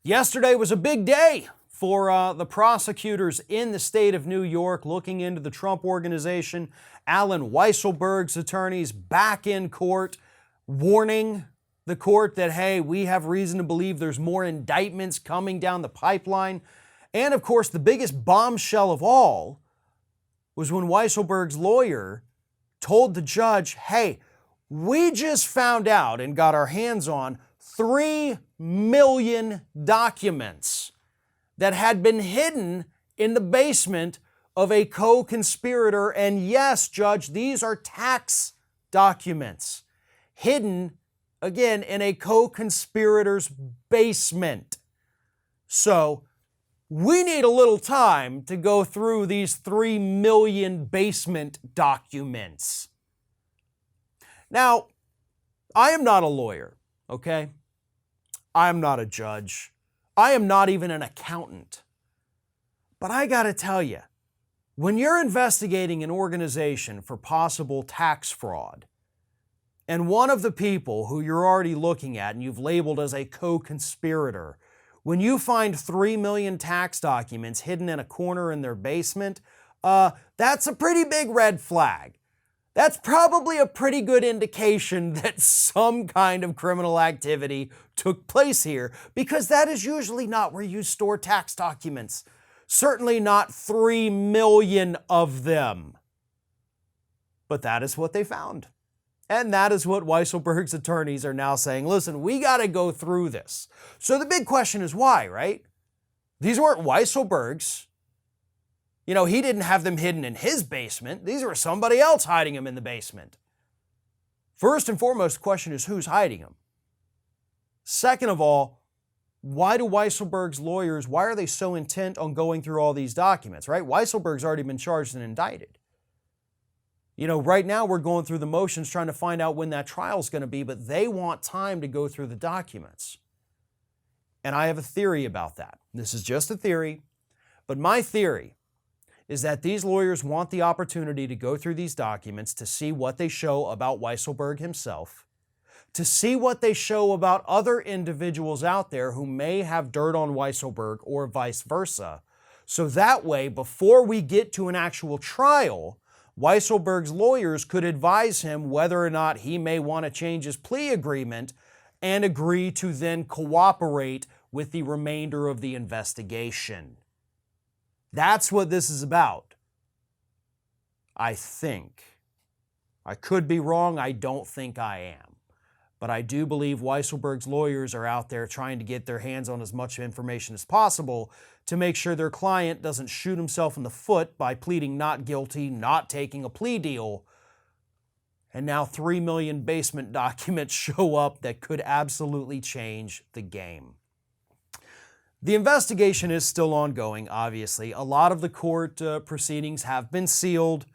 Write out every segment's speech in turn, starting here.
Yesterday was a big day for the prosecutors in the state of New York looking into the Trump Organization. Allen Weisselberg's attorneys back in court, warning the court that, hey, we have reason to believe there's more indictments coming down the pipeline. And of course, the biggest bombshell of all was when Weisselberg's lawyer told the judge, hey, we just found out and got our hands on 3 million documents that had been hidden in the basement of a co-conspirator. And yes, Judge, these are tax documents hidden, again, in a co-conspirator's basement. So we need a little time to go through these 3 million basement documents. Now, I am not a lawyer, okay? I am not a judge. I am not even an accountant. But I gotta tell you, when you're investigating an organization for possible tax fraud, and one of the people who you're already looking at and you've labeled as a co-conspirator, when you find 3 million tax documents hidden in a corner in their basement, that's a pretty big red flag. That's probably a pretty good indication that some kind of criminal activity took place here, because that is usually not where you store tax documents. Certainly not 3 million of them. But that is what they found. And that is what Weisselberg's attorneys are now saying, listen, we got to go through this. So the big question is why, right? These weren't Weisselberg's. You know, he didn't have them hidden in his basement. These were somebody else hiding them in the basement. First and foremost, the question is who's hiding them? Second of all, why do Weisselberg's lawyers, why are they so intent on going through all these documents, right? Weisselberg's already been charged and indicted. You know, right now we're going through the motions trying to find out when that trial's going to be, but they want time to go through the documents. And I have a theory about that. This is just a theory, but my theory is that these lawyers want the opportunity to go through these documents to see what they show about Weisselberg himself, to see what they show about other individuals out there who may have dirt on Weisselberg or vice versa. So that way, before we get to an actual trial, Weisselberg's lawyers could advise him whether or not he may want to change his plea agreement and agree to then cooperate with the remainder of the investigation. That's what this is about, I think. I could be wrong. I don't think I am. But I do believe Weisselberg's lawyers are out there trying to get their hands on as much information as possible to make sure their client doesn't shoot himself in the foot by pleading not guilty, not taking a plea deal. And now 3 million basement documents show up that could absolutely change the game. The investigation is still ongoing, obviously. A lot of the court proceedings have been sealed,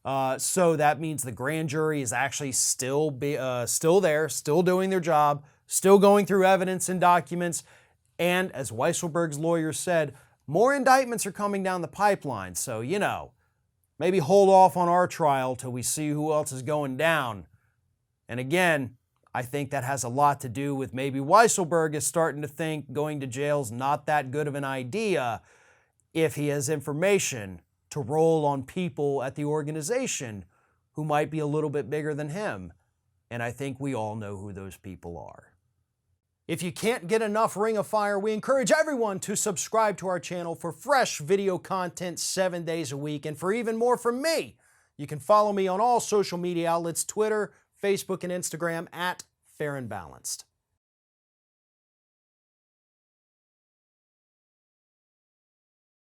so that means the grand jury is actually still there, still doing their job, still going through evidence and documents. And as Weisselberg's lawyers said, more indictments are coming down the pipeline. So, you know, maybe hold off on our trial till we see who else is going down. And again, I think that has a lot to do with maybe Weisselberg is starting to think going to jail's not that good of an idea if he has information to roll on people at the organization who might be a little bit bigger than him. And I think we all know who those people are. If you can't get enough Ring of Fire, we encourage everyone to subscribe to our channel for fresh video content 7 days a week. And for even more from me, you can follow me on all social media outlets, Twitter, Facebook, and Instagram at Fair and Balanced.